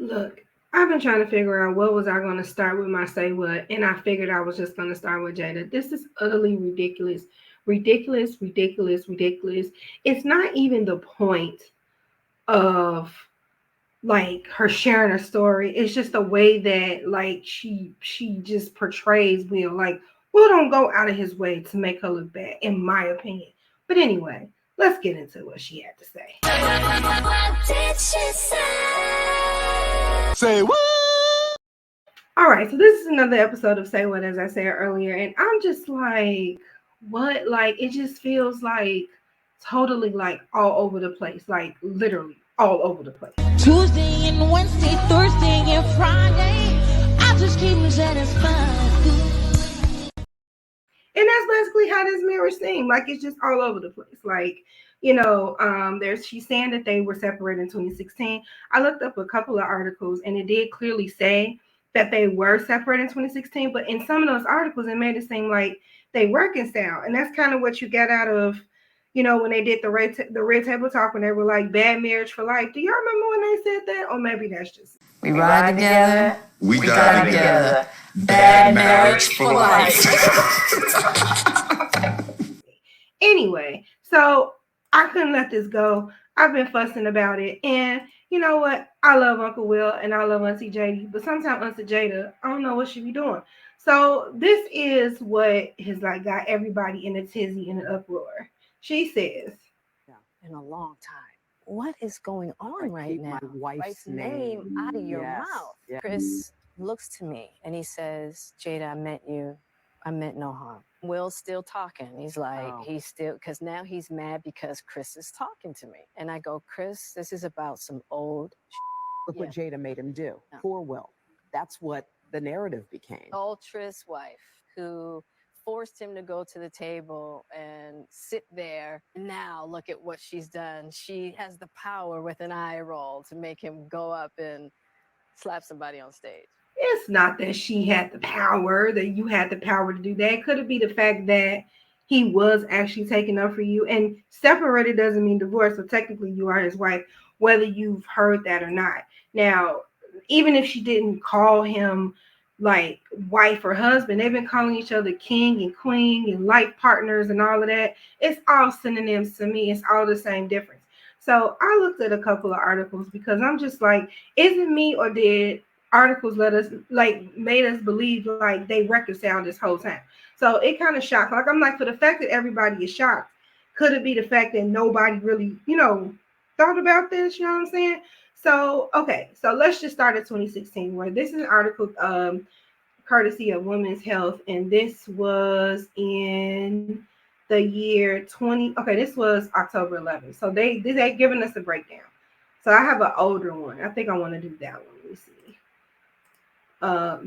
Look, I've been trying to figure out what was I going to start with my say what, and I figured I was just going to start with Jada. This is utterly ridiculous. Ridiculous, ridiculous, ridiculous. It's not even the point of like her sharing her story. It's just the way that like she just portrays Will. Like Will don't go out of his way to make her look bad, in my opinion. But anyway, let's get into what she had to say. What did she say? Say what? All right, so this is another episode of Say What, as I said earlier, and I'm just like, what? Like, it just feels like totally like all over the place, like literally all over the place. Tuesday and Wednesday, Thursday and Friday, I just keep me satisfied. And that's basically how this marriage seemed. Like it's just all over the place. Like, she's saying that they were separated in 2016. I looked up a couple of articles and it did clearly say that they were separated in 2016, but in some of those articles it made it seem like they reconciled. And that's kind of what you get out of, when they did the red table talk when they were like bad marriage for life. Do y'all remember when they said that? Or maybe that's just we ride together, we die together. Bad marriage for life. Anyway, so I couldn't let this go. I've been fussing about it. And you know what? I love Uncle Will and I love Auntie Jada, but sometimes Auntie Jada, I don't know what she be doing. So this is what has like got everybody in a tizzy and an uproar. She says, in a long time. What is going on right now? My wife's name out of your mouth. Yes. Chris looks to me and he says, Jada, I meant no harm. Will's still talking. He's like, he's still, because now he's mad because Chris is talking to me. And I go, Chris, this is about some old Look what Jada made him do. Poor Will. That's what the narrative became. Old Tris' wife who forced him to go to the table and sit there. Now look at what she's done. She has the power with an eye roll to make him go up and slap somebody on stage. It's not that she had the power, that you had the power to do that. Could it be the fact that he was actually taking up for you? And separated doesn't mean divorce. So technically you are his wife, whether you've heard that or not. Now, even if she didn't call him like wife or husband, they've been calling each other king and queen and life partners and all of that. It's all synonyms to me. It's all the same difference. So I looked at a couple of articles because I'm just like, is it me or did articles made us believe like they reconciled this whole time? So it kind of shocked. Like I'm like, for the fact that everybody is shocked, could it be the fact that nobody really, thought about this? You know what I'm saying? So okay, so let's just start at 2016, where this is an article courtesy of Women's Health, and this was in the year 20. Okay, this was October 11th. So they giving us a breakdown. So I have an older one. I think I want to do that one. Let me see.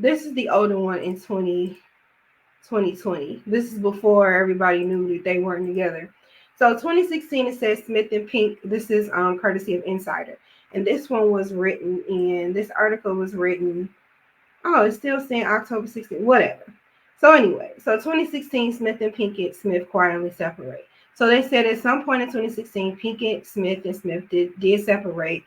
This is the older one in 2020. This is before everybody knew that they weren't together. So 2016, it says Smith and Pink. This is courtesy of Insider. And this one was written this article was written, it's still saying October 16th, whatever. So anyway, so 2016, Smith and Pinkett Smith quietly separate. So they said at some point in 2016, Pinkett Smith and Smith did separate.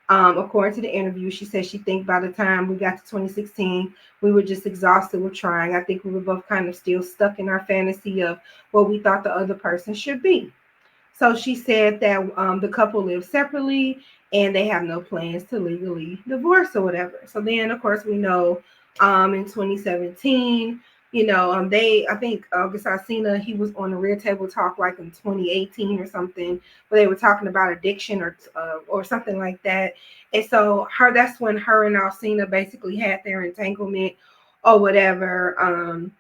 According to the interview, she said she think by the time we got to 2016, we were just exhausted with trying. I think we were both kind of still stuck in our fantasy of what we thought the other person should be. So she said that the couple live separately and they have no plans to legally divorce or whatever. So then, of course, we know in 2017, I think August Alsina, he was on the Red Table Talk like in 2018 or something, where they were talking about addiction or something like that. And so that's when her and Alsina basically had their entanglement or whatever.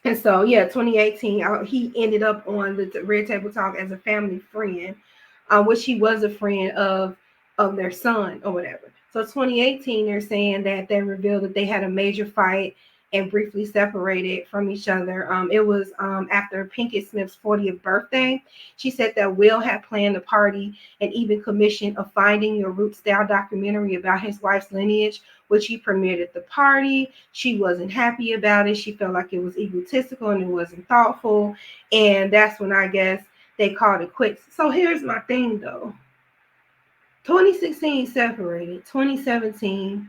And so, 2018, he ended up on the Red Table Talk as a family friend, which he was a friend of their son or whatever. So 2018, they're saying that they revealed that they had a major fight and briefly separated from each other. It was after Pinkett Smith's 40th birthday. She said that Will had planned a party and even commissioned a Finding Your Roots style documentary about his wife's lineage, which he premiered at the party. She wasn't happy about it. She felt like it was egotistical and it wasn't thoughtful. And that's when I guess they called it quits. So here's my thing though. 2016 separated. 2017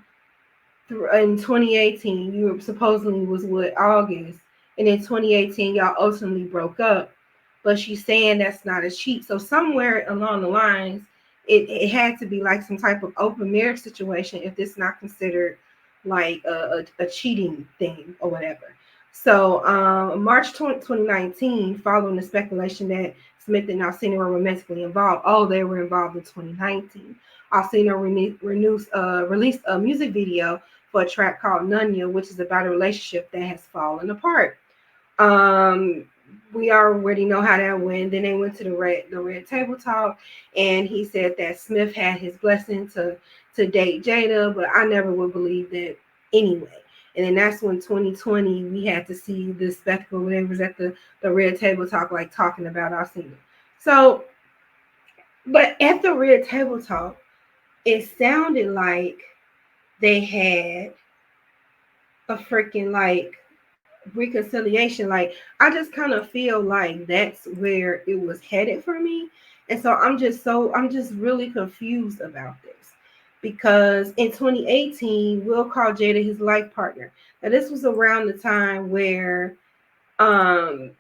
through in 2018, you were supposedly was with August, and in 2018 y'all ultimately broke up. But she's saying that's not a cheat. So somewhere along the lines, it had to be like some type of open marriage situation if this not considered like a cheating thing or whatever. So March 2019, following the speculation that Smith and Alcina were romantically involved. Oh, they were involved in 2019. Alcina released a music video for a track called Nunya, which is about a relationship that has fallen apart. Um, we already know how that went. Then they went to the red table talk, and he said that Smith had his blessing to date Jada, but I never would believe that anyway. And then that's when 2020 we had to see the spectacle when it was at the red table talk, like talking about Alcina. So, but at the red table talk, it sounded like they had a freaking like reconciliation. Like I just kind of feel like that's where it was headed for me. And so I'm just really confused about this because in 2018 Will called Jada his life partner. Now this was around the time where um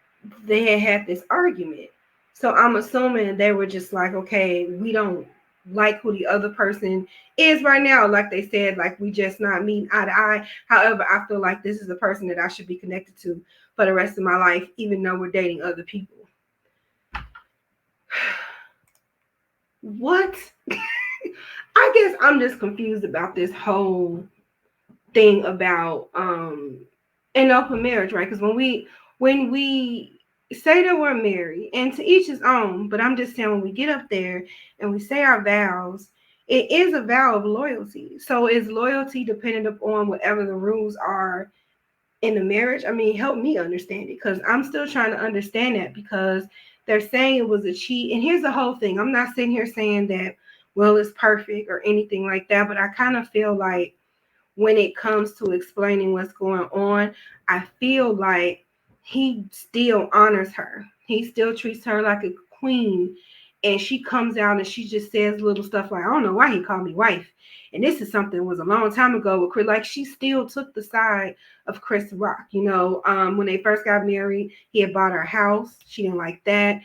they had this argument. So I'm assuming they were just like, okay, we don't like who the other person is right now. Like they said, like we just not meeting eye to eye. However, I feel like this is a person that I should be connected to for the rest of my life, even though we're dating other people. What? I guess I'm just confused about this whole thing about an open marriage, right? Because when we say that we're married, and to each his own, but I'm just saying when we get up there and we say our vows, it is a vow of loyalty. So is loyalty dependent upon whatever the rules are in the marriage? I mean, help me understand it because I'm still trying to understand that because they're saying it was a cheat. And here's the whole thing. I'm not sitting here saying that, well, it's perfect or anything like that, but I kind of feel like when it comes to explaining what's going on, I feel like he still honors her. He still treats her like a queen. And she comes out and she just says little stuff like, I don't know why he called me wife. And this is something that was a long time ago with Chris. Like she still took the side of Chris Rock. You know, when they first got married, he had bought her house. She didn't like that.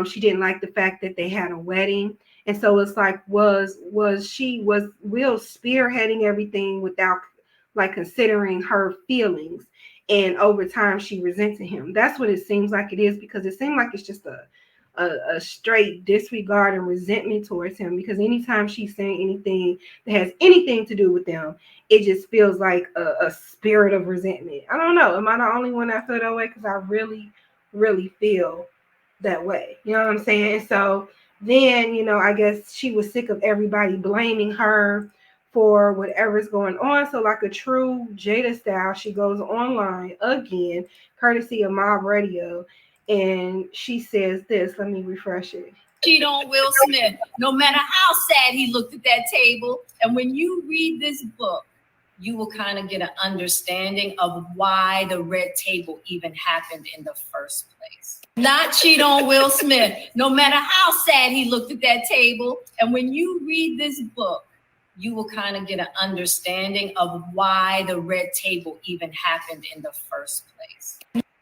She didn't like the fact that they had a wedding. And so it's like, was Will spearheading everything without like considering her feelings? And over time, she resented him. That's what it seems like it is because it seems like it's just a straight disregard and resentment towards him. Because anytime she's saying anything that has anything to do with them, it just feels like a spirit of resentment. I don't know. Am I the only one that feel that way? Because I really, really feel that way. You know what I'm saying? So then, you know, I guess she was sick of everybody blaming her for whatever's going on. So, like a true Jada style, she goes online again, courtesy of Mob Radio, and she says this. Let me refresh it. Cheat on Will Smith, no matter how sad he looked at that table. And when you read this book, you will kind of get an understanding of why the red table even happened in the first place. Not cheat on Will Smith, no matter how sad he looked at that table. And when you read this book, you will kind of get an understanding of why the red table even happened in the first place.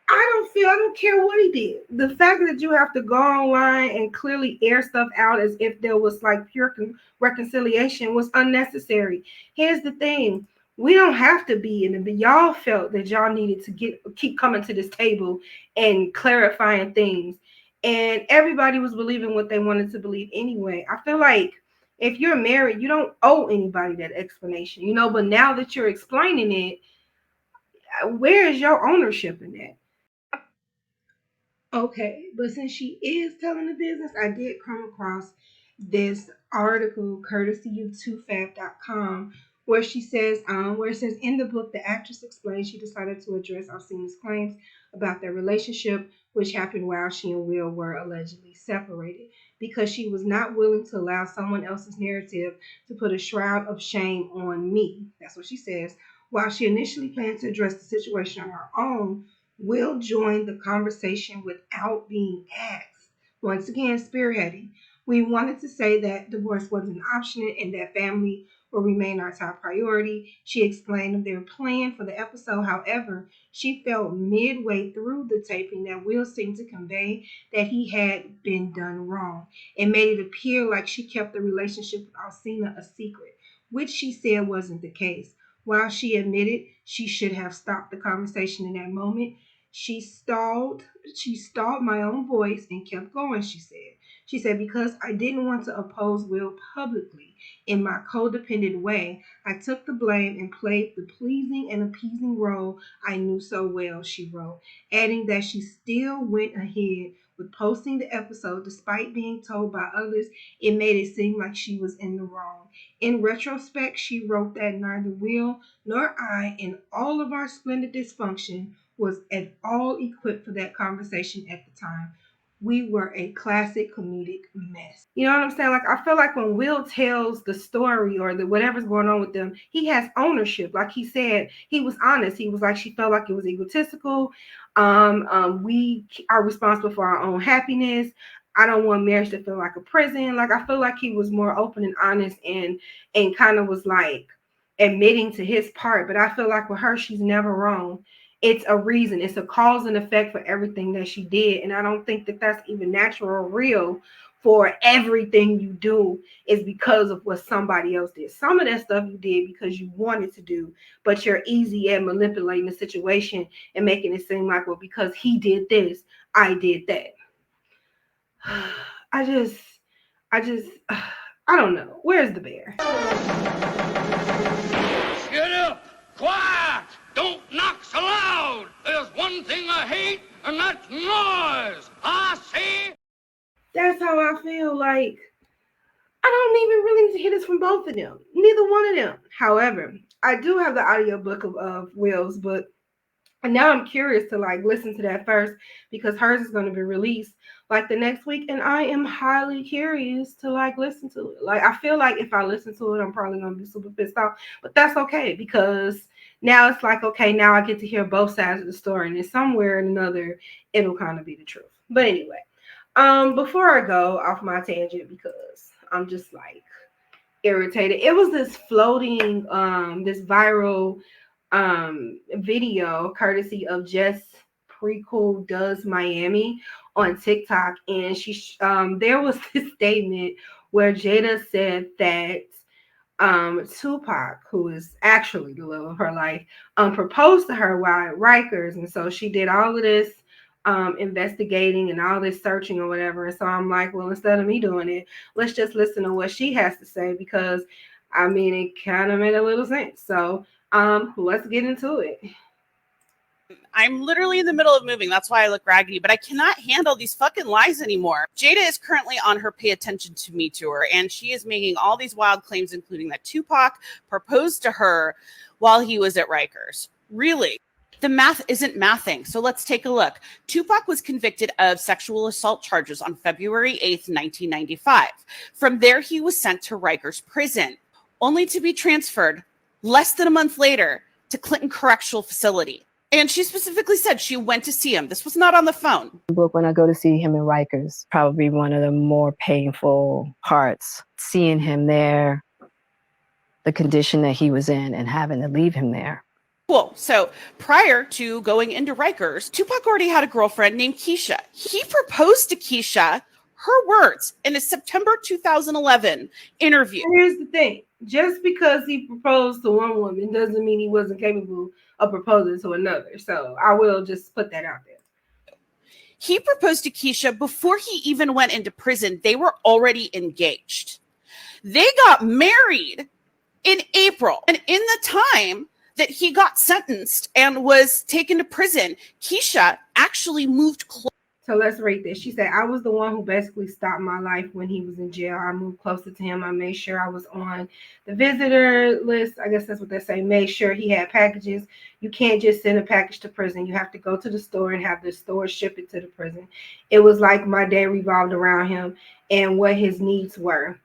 I don't care what he did. The fact that you have to go online and clearly air stuff out as if there was like pure reconciliation was unnecessary. Here's the thing. We don't have to be in it, but y'all felt that y'all needed to keep coming to this table and clarifying things. And everybody was believing what they wanted to believe anyway. I feel like if you're married, you don't owe anybody that explanation, you know, but now that you're explaining it, where is your ownership in that? Okay, but since she is telling the business, I did come across this article courtesy of 2fab.com where it says in the book the actress explains she decided to address Alcina's claims about their relationship, which happened while she and Will were allegedly separated, because she was not willing to allow someone else's narrative to put a shroud of shame on me. That's what she says. While she initially planned to address the situation on her own, Will join the conversation without being asked. Once again, spearheading. We wanted to say that divorce wasn't an option and that family will remain our top priority. She explained their plan for the episode. However, she felt midway through the taping that Will seemed to convey that he had been done wrong and made it appear like she kept the relationship with Alcina a secret, which she said wasn't the case. While she admitted she should have stopped the conversation in that moment, she stalled my own voice and kept going, she said. She said, because I didn't want to oppose Will publicly in my codependent way, I took the blame and played the pleasing and appeasing role I knew so well, she wrote, adding that she still went ahead with posting the episode despite being told by others it made it seem like she was in the wrong. In retrospect, she wrote that neither Will nor I, in all of our splendid dysfunction, was at all equipped for that conversation at the time. We were a classic comedic mess. You know what I'm saying? Like, I feel like when Will tells the story or the whatever's going on with them, he has ownership. Like he said, he was honest. He was like, she felt like it was egotistical. We are responsible for our own happiness. I don't want marriage to feel like a prison. Like, I feel like he was more open and honest and kind of was like admitting to his part. But I feel like with her, she's never wrong. It's a reason. It's a cause and effect for everything that she did. And I don't think that that's even natural or real for everything you do is because of what somebody else did. Some of that stuff you did because you wanted to do, but you're easy at manipulating the situation and making it seem like, well, because he did this, I did that. I just, I don't know. Where's the bear? Get up! Quiet! Don't knock so loud! There's one thing I hate, and that's noise! I say... That's how I feel. Like, I don't even really need to hear this from both of them. Neither one of them. However, I do have the audiobook of Will's book. And now I'm curious to like listen to that first because hers is going to be released like the next week. And I am highly curious to like listen to it. Like, I feel like if I listen to it, I'm probably going to be super pissed off. But that's okay because now it's like, okay, now I get to hear both sides of the story. And then somewhere or another, it'll kind of be the truth. But anyway, before I go off my tangent because I'm just like irritated. It was this floating, this viral video courtesy of Jess Precool Does Miami on TikTok, and there was this statement where Jada said that Tupac, who is actually the love of her life, proposed to her while at Rikers, and so she did all of this investigating and all this searching or whatever. And so I'm like, well, instead of me doing it, let's just listen to what she has to say because I mean it kind of made a little sense. So let's get into it. I'm literally in the middle of moving. That's why I look raggedy, but I cannot handle these fucking lies anymore. Jada is currently on her Pay Attention to Me tour, and she is making all these wild claims, including that Tupac proposed to her while he was at Rikers. Really? The math isn't mathing, so let's take a look. Tupac was convicted of sexual assault charges on February 8th, 1995. From there, he was sent to Rikers prison, only to be transferred less than a month later to Clinton Correctional Facility. And she specifically said she went to see him. This was not on the phone. When I go to see him in Rikers, probably one of the more painful parts, seeing him there, the condition that he was in and having to leave him there. Cool. So prior to going into Rikers, Tupac already had a girlfriend named Keisha. He proposed to Keisha, her words, in a September 2011 interview. Here's the thing. Just because he proposed to one woman doesn't mean he wasn't capable of proposing to another. So I will just put that out there. He proposed to Keisha before he even went into prison. They were already engaged. They got married in April. And in the time that he got sentenced and was taken to prison, Keisha actually moved close. So let's rate this. She said, I was the one who basically stopped my life when he was in jail. I moved closer to him. I made sure I was on the visitor list. I guess that's what they say. Made sure he had packages. You can't just send a package to prison. You have to go to the store and have the store ship it to the prison. It was like my day revolved around him and what his needs were.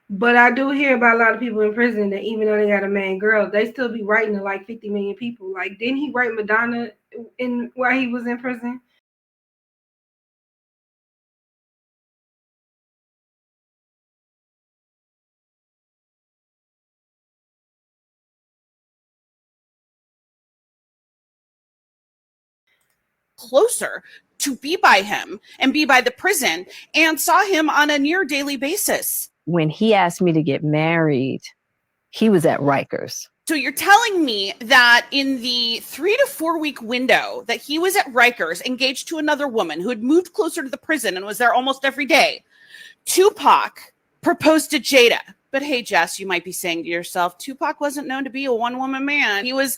But I do hear about a lot of people in prison that even though they got a man girl, they still be writing to like 50 million people. Like, didn't he write Madonna while he was in prison? closer to be by him and be by the prison and saw him on a near daily basis. When he asked me to get married, he was at Rikers. So you're telling me that in the 3 to 4 week window that he was at Rikers, engaged to another woman who had moved closer to the prison and was there almost every day, Tupac proposed to Jada. But hey, Jess, you might be saying to yourself, Tupac wasn't known to be a one-woman man. He was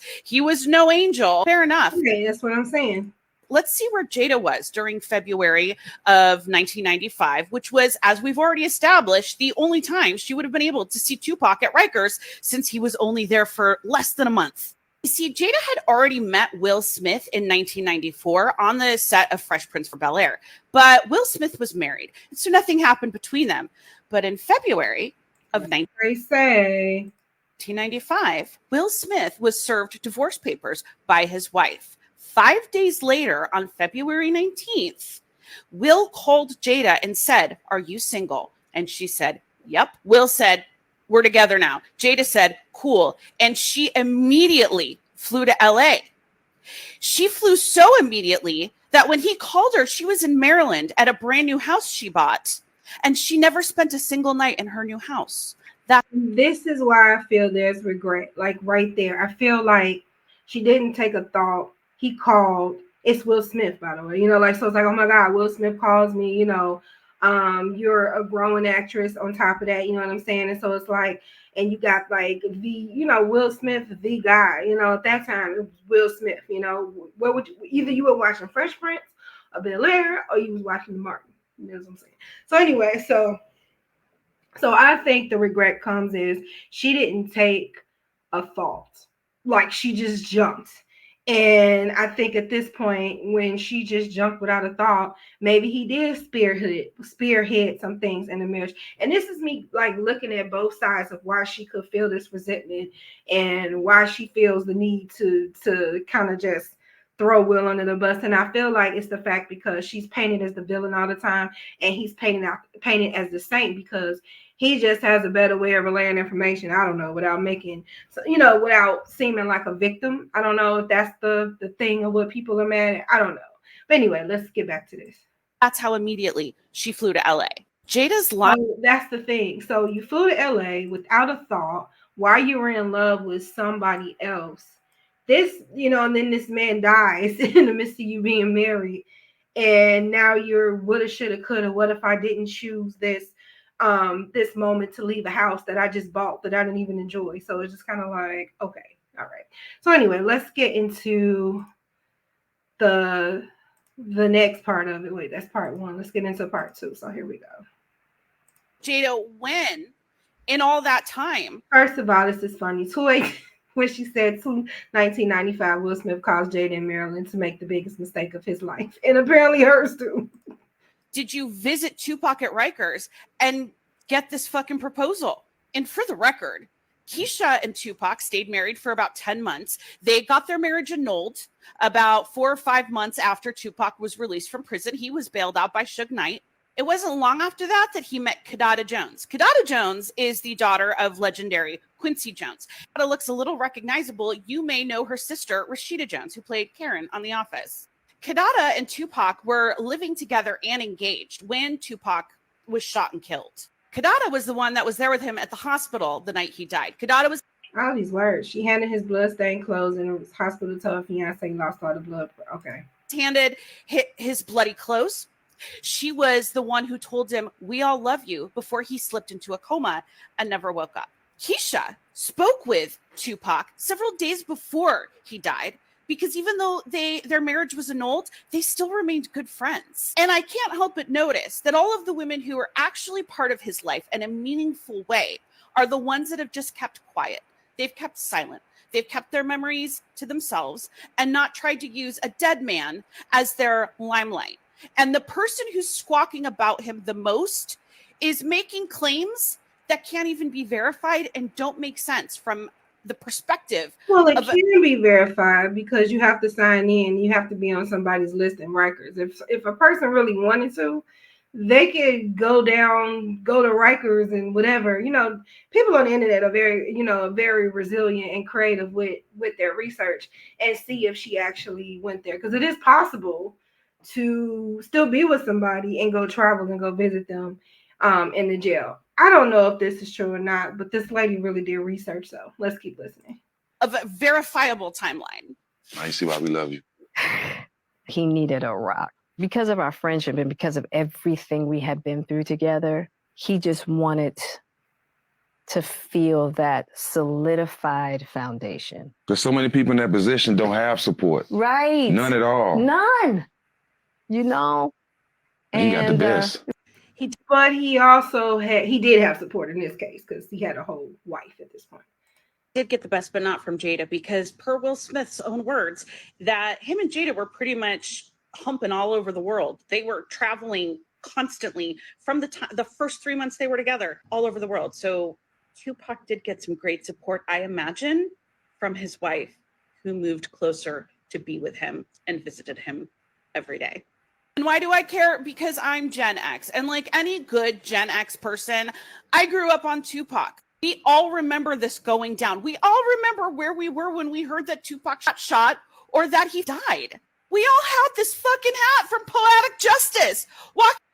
no angel. Fair enough. Okay, that's what I'm saying. Let's see where Jada was during February of 1995, which was, as we've already established, the only time she would have been able to see Tupac at Rikers since he was only there for less than a month. You see, Jada had already met Will Smith in 1994 on the set of Fresh Prince of Bel-Air, but Will Smith was married, so nothing happened between them. But in February of 1995, Will Smith was served divorce papers by his wife. 5 days later, on February 19th, Will called Jada and said, "Are you single?" And she said, "Yep." Will said, "We're together now." Jada said, "Cool." And she immediately flew to LA. She flew so immediately that when he called her, she was in Maryland at a brand new house she bought. And she never spent a single night in her new house. This is why I feel there's regret. Like right there. I feel like she didn't take a thought. He called. It's Will Smith, by the way. You know, like, so it's like, oh my God, Will Smith calls me, you know, you're a growing actress on top of that, you know what I'm saying? And so it's like, and you got like the, you know, Will Smith, the guy, you know, at that time, it was Will Smith, you know, what would you, either you were watching Fresh Prince of Bel-Air or you was watching The Martin, you know what I'm saying? So anyway, so I think the regret comes is she didn't take a thought, like she just jumped. And I think at this point, when she just jumped without a thought, maybe he did spearhead some things in the marriage. And this is me like looking at both sides of why she could feel this resentment and why she feels the need to kind of just throw Will under the bus. And I feel like it's the fact because she's painted as the villain all the time, and he's painted as the saint because he just has a better way of relaying information. I don't know, without making, you know, without seeming like a victim. I don't know if that's the thing of what people are mad at. I don't know. But anyway, let's get back to this. That's how immediately she flew to LA. Jada's line. So that's the thing. So you flew to LA without a thought while you were in love with somebody else. This, you know, and then this man dies in the midst of you being married. And now you're woulda, shoulda, coulda. What if I didn't choose this moment to leave a house that I just bought that I didn't even enjoy? So it's just kind of like, okay, all right. So anyway, let's get into the next part of it. Wait, that's part one. Let's get into part two. So here we go. Jada, when in all that time? First of all, this is funny. When she said 1995, Will Smith calls Jada in Maryland to make the biggest mistake of his life, and apparently hers too. Did you visit Tupac at Rikers and get this fucking proposal? And for the record, Keisha and Tupac stayed married for about 10 months. They got their marriage annulled about 4 or 5 months after Tupac was released from prison. He was bailed out by Suge Knight. It wasn't long after that he met Kidada Jones. Kidada Jones is the daughter of legendary Quincy Jones. Kidada looks a little recognizable. You may know her sister, Rashida Jones, who played Karen on The Office. Kidada and Tupac were living together and engaged when Tupac was shot and killed. Kidada was the one that was there with him at the hospital the night he died. Kidada was... All these words. She handed his blood-stained clothes and his hospital told her fiance lost all the blood. Okay. Handed his bloody clothes. She was the one who told him, "We all love you," before he slipped into a coma and never woke up. Keisha spoke with Tupac several days before he died, because even though their marriage was annulled, they still remained good friends. And I can't help but notice that all of the women who are actually part of his life in a meaningful way are the ones that have just kept quiet. They've kept silent. They've kept their memories to themselves and not tried to use a dead man as their limelight. And the person who's squawking about him the most is making claims that can't even be verified and don't make sense from the perspective. Well, it can be verified because you have to sign in. You have to be on somebody's list in Rikers. If a person really wanted to, they could go to Rikers and whatever. People on the internet are very resilient and creative with their research and see if she actually went there, because it is possible to still be with somebody and go travel and go visit them in the jail. I don't know if this is true or not, but this lady really did research, so let's keep listening. Of a verifiable timeline. I see why we love you. He needed a rock. Because of our friendship and because of everything we had been through together, he just wanted to feel that solidified foundation. Because so many people in that position don't have support. Right. None at all. None. He got the best. But he also did have support in this case, because he had a whole wife at this point. Did get the best, but not from Jada, because per Will Smith's own words, that him and Jada were pretty much humping all over the world. They were traveling constantly from the first 3 months they were together, all over the world. So Tupac did get some great support, I imagine, from his wife, who moved closer to be with him and visited him every day. And why do I care? Because I'm Gen X, and like any good Gen X person, I grew up on Tupac. We all remember this going down. We all remember where we were when we heard that Tupac got shot or that he died. We all had this fucking hat from Poetic Justice.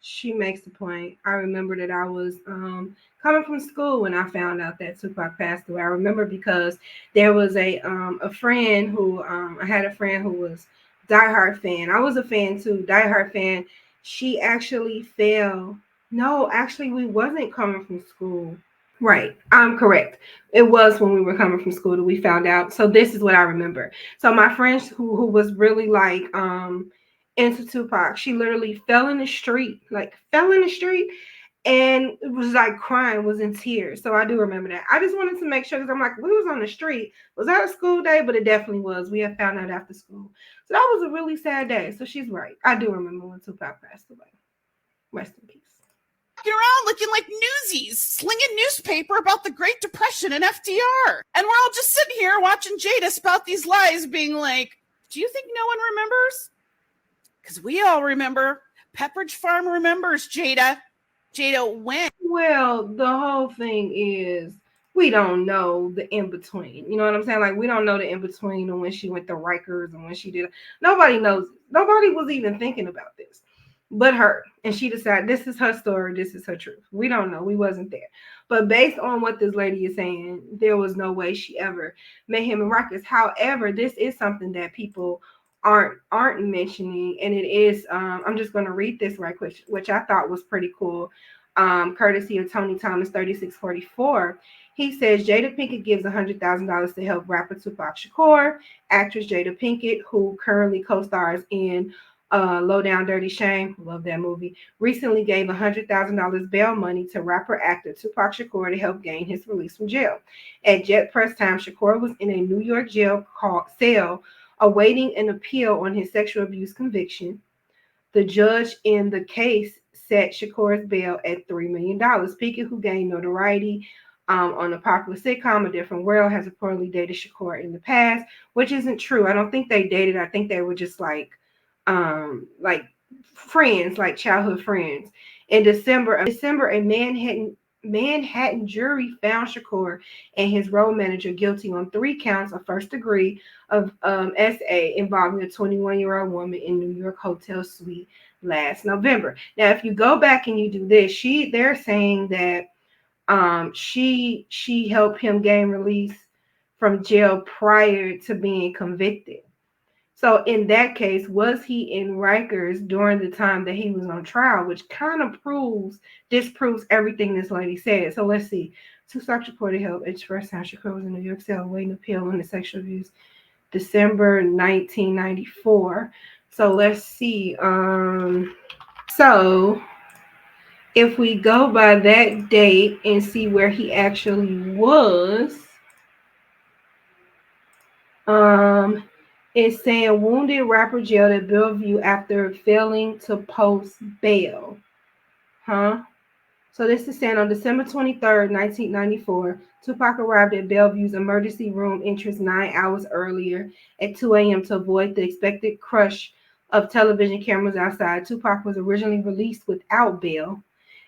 She makes the point. I remember that I was coming from school when I found out that Tupac passed away. I remember because there was a friend who I had a friend who was diehard fan. I was a fan too, diehard fan. She actually fell. No, actually, we wasn't coming from school. Right. I'm correct. It was when we were coming from school that we found out. So this is what I remember. So my friend who was really like into Tupac, she literally fell in the street, and it was like crying, was in tears. So I do remember that. I just wanted to make sure, because I'm like, we was on the street. Was that a school day? But it definitely was. We had found out after school. So that was a really sad day. So she's right. I do remember when Tupac passed away. Rest in peace. Around looking like newsies, slinging newspaper about the Great Depression and FDR. And we're all just sitting here watching Jada spout these lies, being like, do you think no one remembers? Because we all remember. Pepperidge Farm remembers, Jada. Jada went. Well, the whole thing is, we don't know the in-between. You know what I'm saying? Like, we don't know the in-between and when she went to Rikers and when she did. Nobody knows. Nobody was even thinking about this but her, and she decided this is her story, this is her truth. We don't know, we wasn't there, but based on what this lady is saying, there was no way she ever met him in Rikers. However, this is something that people aren't mentioning, and it is I'm just going to read this right quick, which I thought was pretty cool, courtesy of Tony Thomas 3644. He says Jada Pinkett gives $100,000 to help rapper Tupac Shakur. Actress Jada Pinkett, who currently co-stars in Low Down Dirty Shame, love that movie, recently gave $100,000 bail money to rapper actor Tupac Shakur to help gain his release from jail. At Jet Press time, Shakur was in a New York jail cell awaiting an appeal on his sexual abuse conviction. The judge in the case set Shakur's bail at $3 million. Pinkett, who gained notoriety on a popular sitcom, A Different World, has reportedly dated Shakur in the past, which isn't true. I don't think they dated. I think they were just like friends, like childhood friends. In December, a Manhattan jury found Shakur and his road manager guilty on 3 counts of first degree of SA involving a 21-year-old woman in New York hotel suite last November. Now, if you go back and you do this, they're saying that she helped him gain release from jail prior to being convicted. So in that case, was he in Rikers during the time that he was on trial, which kind of disproves everything this lady said. So let's see. Tupac Shakur help. It's first time Shakur was in New York cell awaiting appeal on the sexual abuse, December 1994. So let's see. So if we go by that date and see where he actually was, it's saying wounded rapper jailed at Bellevue after failing to post bail. So this is saying on December 23rd, 1994, Tupac arrived at Bellevue's emergency room entrance 9 hours earlier at 2 a.m. to avoid the expected crush of television cameras outside. Tupac was originally released without bail.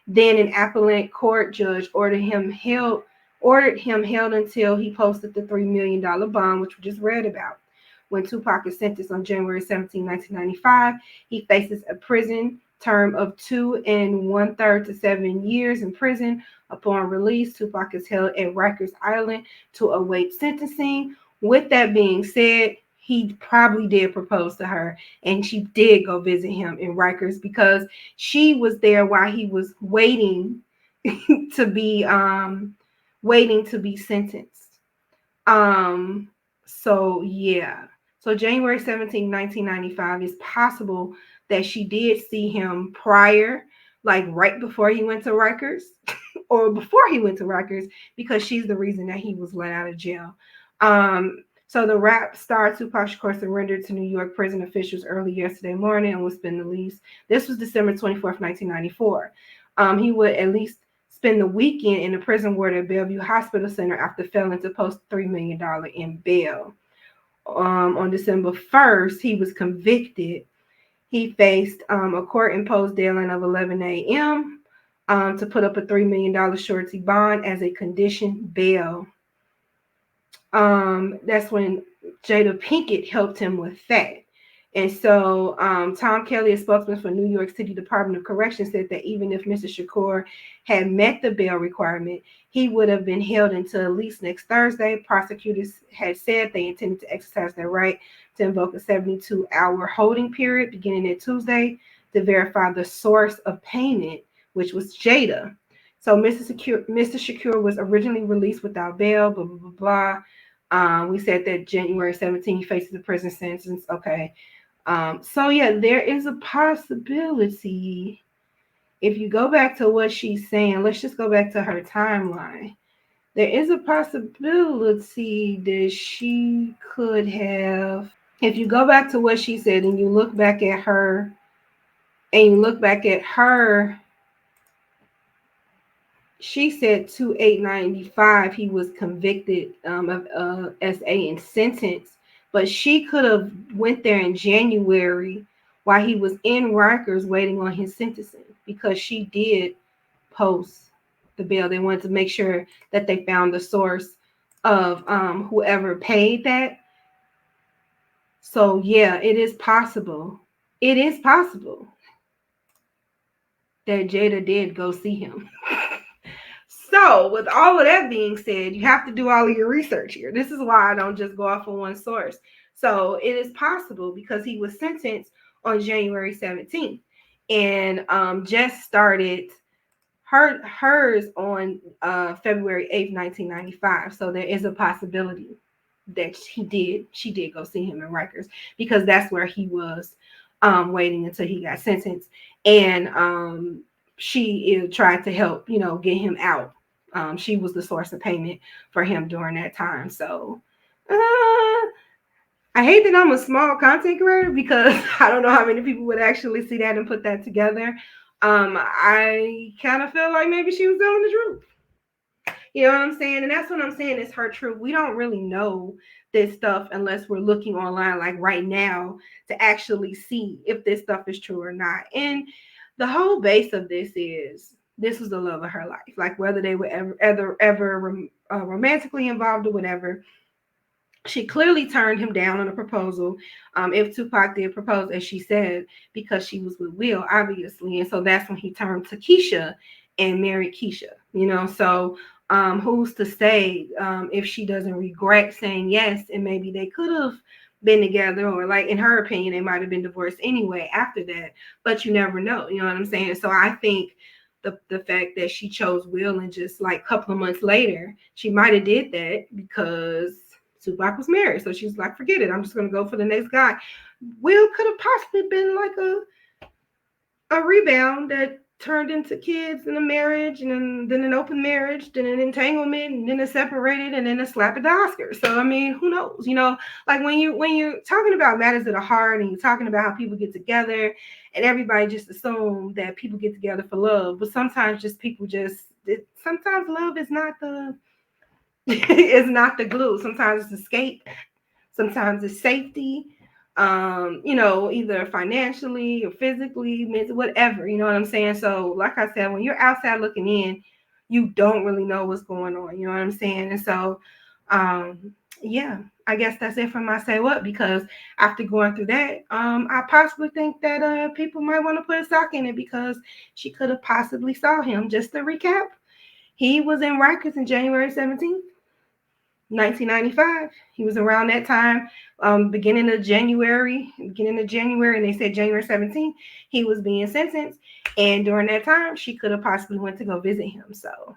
Then an appellate court judge ordered him held until he posted the $3 million bond, which we just read about. When Tupac is sentenced on January 17, 1995, he faces a prison term of 2 1/3 to 7 years in prison. Upon release, Tupac is held at Rikers Island to await sentencing. With that being said, he probably did propose to her, and she did go visit him in Rikers because she was there while he was waiting to be sentenced. So yeah. So January 17, 1995, it's possible that she did see him prior, like right before he went to Rikers or before he went to Rikers, because she's the reason that he was let out of jail. So the rap star Tupac Shakur surrendered to New York prison officials early yesterday morning and will spend the lease. This was December 24th, 1994. He would at least spend the weekend in the prison ward at Bellevue Hospital Center after failing to post $3 million in bail. On December 1st, he was convicted. He faced a court-imposed deadline of 11 a.m. To put up a $3 million surety bond as a condition bail. That's when Jada Pinkett helped him with that. And so Tom Kelly, a spokesman for New York City Department of Corrections, said that even if Mr. Shakur had met the bail requirement, he would have been held until at least next Thursday. Prosecutors had said they intended to exercise their right to invoke a 72-hour holding period beginning at Tuesday to verify the source of payment, which was Jada. So Mr. Shakur was originally released without bail, blah, blah, blah, blah. We said that January 17, he faces a prison sentence. Okay. So yeah, there is a possibility. If you go back to what she's saying, let's just go back to her timeline. There is a possibility that she could have, if you go back to what she said and you look back at her, she said 2/8/95 he was convicted of SA and sentenced, but she could have went there in January while he was in Rikers waiting on his sentencing, because she did post the bail. They wanted to make sure that they found the source of whoever paid that. So yeah, it is possible. It is possible that Jada did go see him. So, with all of that being said, you have to do all of your research here. This is why I don't just go off of one source. So, it is possible because he was sentenced on January 17th and just started hers on February 8th, 1995. So, there is a possibility that she did go see him in Rikers, because that's where he was waiting until he got sentenced. And she tried to help, get him out. She was the source of payment for him during that time. So I hate that I'm a small content creator, because I don't know how many people would actually see that and put that together. I kind of feel like maybe she was telling the truth. You know what I'm saying? And that's what I'm saying is her truth. We don't really know this stuff unless we're looking online, like right now, to actually see if this stuff is true or not. And the whole base of this was the love of her life. Like, whether they were ever romantically involved or whatever, she clearly turned him down on a proposal. If Tupac did propose, as she said, because she was with Will, obviously. And so that's when he turned to Keisha and married Keisha, So who's to say if she doesn't regret saying yes, and maybe they could have been together, or, like, in her opinion, they might have been divorced anyway after that. But you never know, you know what I'm saying? So I think the fact that she chose Will, and just like a couple of months later, she might have did that because Tupac was married. So she's like, forget it, I'm just going to go for the next guy. Will could have possibly been like a rebound that turned into kids and a marriage, and then an open marriage, then an entanglement, and then a separated, and then a slap at the Oscars. So I mean, who knows? Like when you're talking about matters of the heart, and you're talking about how people get together, and everybody just assume that people get together for love, but sometimes sometimes love is not the is not the glue. Sometimes it's escape, sometimes it's safety. you know, either financially or physically, whatever, you know what I'm saying? So, like I said, when you're outside looking in, you don't really know what's going on, you know what I'm saying? And so, yeah, I guess that's it for my say what, because after going through that, I possibly think that people might want to put a sock in it because she could have possibly saw him. Just to recap, he was in Rikers in January 17th. 1995. He was around that time, beginning of January, and they said January 17th, he was being sentenced. And during that time, she could have possibly went to go visit him. So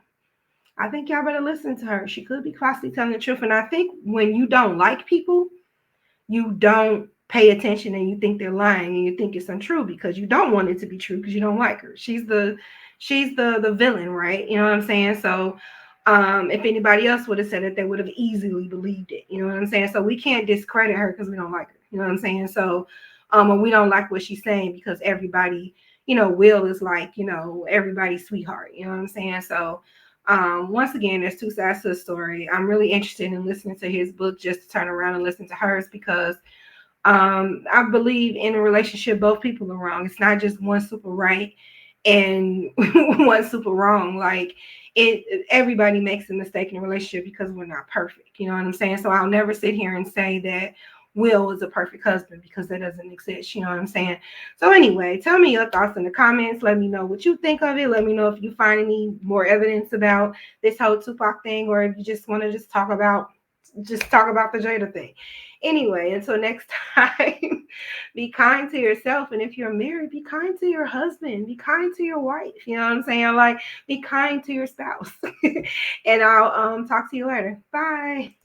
I think y'all better listen to her. She could be possibly telling the truth. And I think when you don't like people, you don't pay attention and you think they're lying and you think it's untrue because you don't want it to be true because you don't like her. She's the villain, right? You know what I'm saying? So if anybody else would have said it, they would have easily believed it. You know what I'm saying? So we can't discredit her because we don't like her. You know what I'm saying? So when we don't like what she's saying because everybody, you know, Will is like, you know, everybody's sweetheart. You know what I'm saying? So once again, there's two sides to the story. I'm really interested in listening to his book just to turn around and listen to hers because I believe in a relationship, both people are wrong. It's not just one super right and one super wrong. Like everybody makes a mistake in a relationship because we're not perfect. You know what I'm saying? So I'll never sit here and say that Will is a perfect husband because that doesn't exist. You know what I'm saying? So anyway, tell me your thoughts in the comments. Let me know what you think of it. Let me know if you find any more evidence about this whole Tupac thing, or if you just want to talk about the Jada thing. Anyway, until next time, be kind to yourself. And if you're married, be kind to your husband. Be kind to your wife. You know what I'm saying? Like, be kind to your spouse. And I'll talk to you later. Bye.